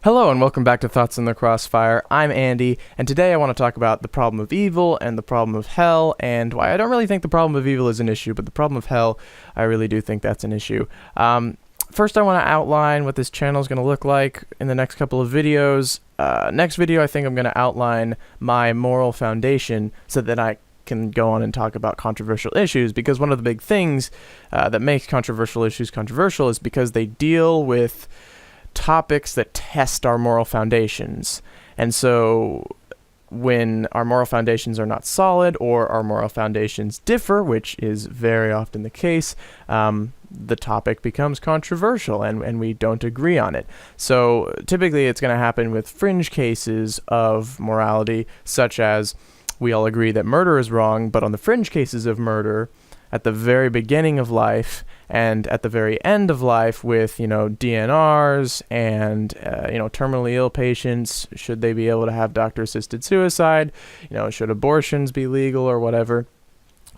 Hello and welcome back to Thoughts in the Crossfire. I'm Andy, and today I want to talk about the problem of evil and the problem of hell, and why I don't really think the problem of evil is an issue, but the problem of hell, I really do think that's an issue. First, I want to outline what this channel is going to look like in the next couple of videos. Next video, I think I'm going to outline my moral foundation so that I can go on and talk about controversial issues, because one of the big things that makes controversial issues controversial is because they deal with topics that test our moral foundations. And so when our moral foundations are not solid, or our moral foundations differ, which is very often the case, the topic becomes controversial and we don't agree on it. So typically it's going to happen with fringe cases of morality, such as we all agree that murder is wrong, but on the fringe cases of murder, at the very beginning of life and at the very end of life with, DNRs and, terminally ill patients, should they be able to have doctor-assisted suicide? Should abortions be legal or whatever?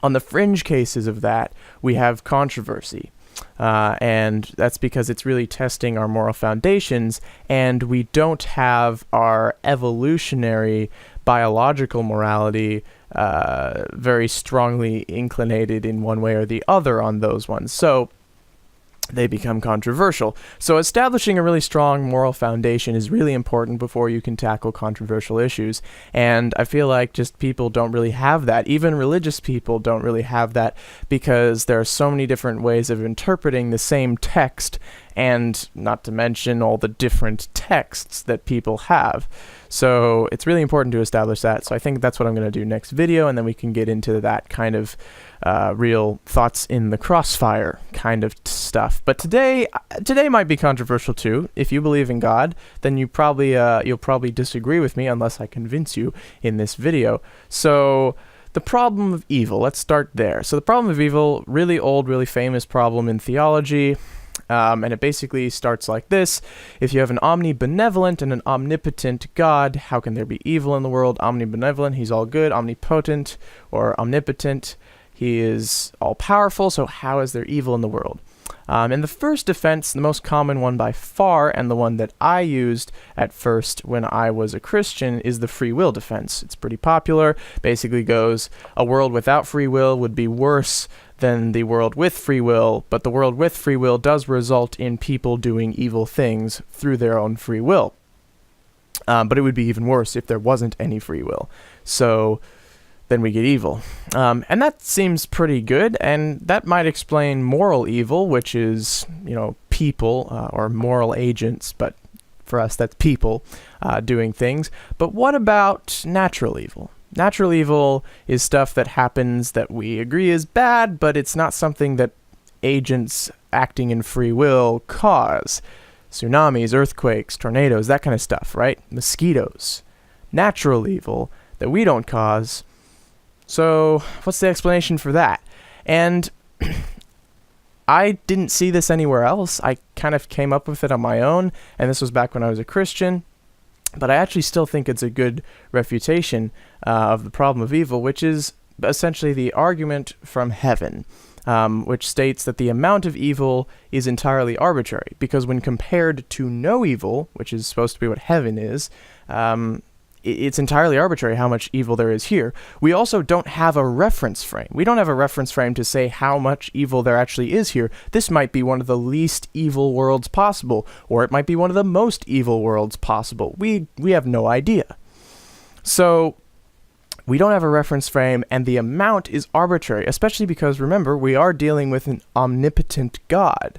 On the fringe cases of that, we have controversy. And that's because it's really testing our moral foundations, and we don't have our evolutionary biological morality very strongly inclinated in one way or the other on those ones. So they become controversial. So establishing a really strong moral foundation is really important before you can tackle controversial issues. And I feel like just people don't really have that. Even religious people don't really have that, because there are so many different ways of interpreting the same text, and not to mention all the different texts that people have. So it's really important to establish that. So I think that's what I'm going to do next video, and then we can get into that kind of real thoughts in the crossfire kind of stuff. But today might be controversial too. If you believe in God, then you'll probably disagree with me unless I convince you in this video. So the problem of evil, let's start there. So the problem of evil, really old, really famous problem in theology. And it basically starts like this. If you have an omnibenevolent and an omnipotent God, how can there be evil in the world? Omnibenevolent, he's all good. Omnipotent or omnipotent, he is all-powerful, so how is there evil in the world? And the first defense, the most common one by far, and the one that I used at first when I was a Christian, is the free will defense. It's pretty popular. Basically goes, a world without free will would be worse than the world with free will, but the world with free will does result in people doing evil things through their own free will. But it would be even worse if there wasn't any free will. So then we get evil. And that seems pretty good, and that might explain moral evil, which is, people or moral agents, but for us that's people doing things. But what about natural evil? Natural evil is stuff that happens that we agree is bad, but it's not something that agents acting in free will cause. Tsunamis, earthquakes, tornadoes, that kind of stuff, right? Mosquitoes. Natural evil that we don't cause. So what's the explanation for that? And I didn't see this anywhere else. I kind of came up with it on my own, and this was back when I was a Christian. But I actually still think it's a good refutation of the problem of evil, which is essentially the argument from heaven, which states that the amount of evil is entirely arbitrary, because when compared to no evil, which is supposed to be what heaven is, it's entirely arbitrary how much evil there is here. We also don't have a reference frame. We don't have a reference frame to say how much evil there actually is here. This might be one of the least evil worlds possible, or it might be one of the most evil worlds possible. We have no idea. So we don't have a reference frame, and the amount is arbitrary, especially because, remember, we are dealing with an omnipotent God.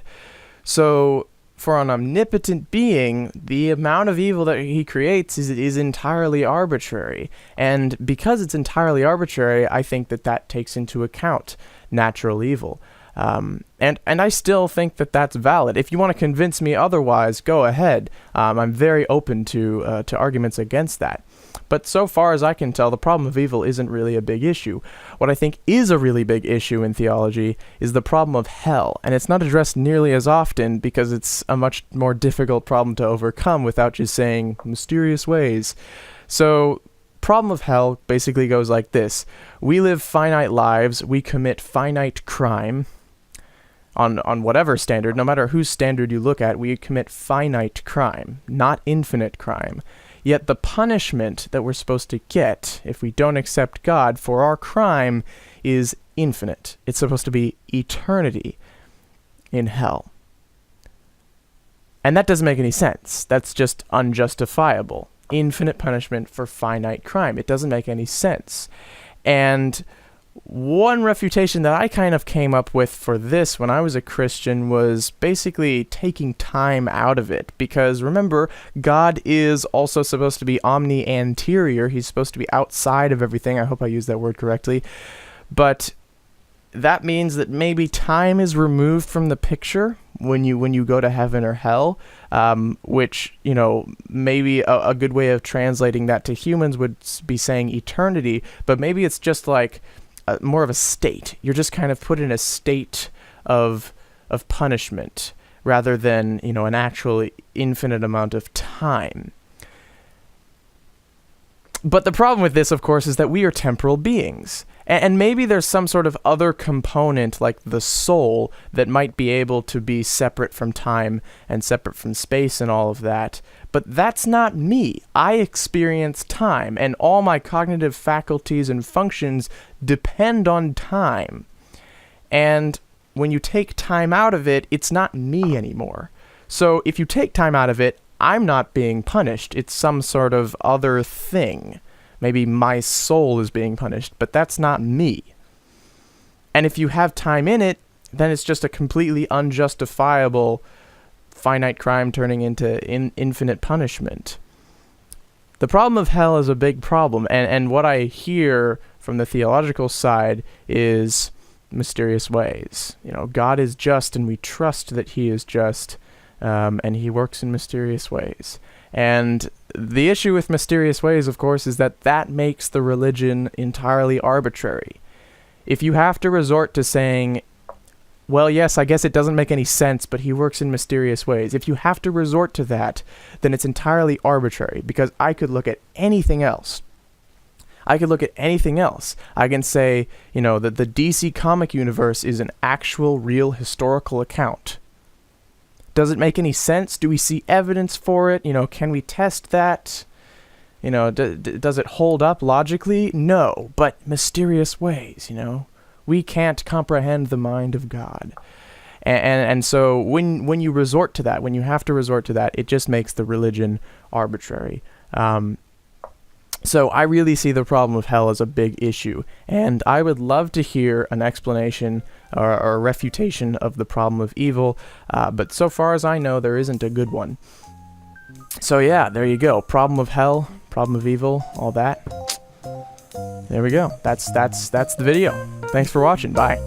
So for an omnipotent being, the amount of evil that he creates is entirely arbitrary. And because it's entirely arbitrary, I think that takes into account natural evil. And I still think that that's valid. If you want to convince me otherwise, go ahead. I'm very open to arguments against that. But so far as I can tell, the problem of evil isn't really a big issue. What I think is a really big issue in theology is the problem of hell, and it's not addressed nearly as often because it's a much more difficult problem to overcome without just saying mysterious ways. So, problem of hell basically goes like this. We live finite lives, we commit finite crime. on whatever standard, no matter whose standard you look at, we commit finite crime, not infinite crime. Yet the punishment that we're supposed to get if we don't accept God for our crime is infinite. It's supposed to be eternity in hell. And that doesn't make any sense. That's just unjustifiable. Infinite punishment for finite crime. It doesn't make any sense. And one refutation that I kind of came up with for this when I was a Christian was basically taking time out of it. Because remember, God is also supposed to be omni-anterior. He's supposed to be outside of everything. I hope I used that word correctly. But that means that maybe time is removed from the picture when you go to heaven or hell, which, you know, maybe a good way of translating that to humans would be saying eternity, but maybe it's just like more of a state. You're just kind of put in a state of punishment rather than, you know, an actual infinite amount of time. But the problem with this, of course, is that we are temporal beings. And maybe there's some sort of other component, like the soul, that might be able to be separate from time and separate from space and all of that. But that's not me. I experience time, and all my cognitive faculties and functions depend on time. And when you take time out of it, it's not me anymore. So if you take time out of it, I'm not being punished. It's some sort of other thing. Maybe my soul is being punished, but that's not me. And if you have time in it, then it's just a completely unjustifiable finite crime turning into infinite punishment. The problem of hell is a big problem, and what I hear from the theological side is mysterious ways. You know, God is just, and we trust that he is just, and he works in mysterious ways. And the issue with mysterious ways, of course, is that makes the religion entirely arbitrary. If you have to resort to saying, well, yes, I guess it doesn't make any sense, but he works in mysterious ways. If you have to resort to that, then it's entirely arbitrary, because I could look at anything else. I can say, you know, that the DC comic universe is an actual, real, historical account. Does it make any sense? Do we see evidence for it? You know, can we test that? You know, does it hold up logically? No, but mysterious ways, you know. We can't comprehend the mind of God. And so when you resort to that, when you have to resort to that, it just makes the religion arbitrary. So I really see the problem of hell as a big issue, and I would love to hear an explanation or a refutation of the problem of evil, but so far as I know, there isn't a good one. So yeah, there you go. Problem of hell, problem of evil, all that. There we go. That's the video. Thanks for watching. Bye.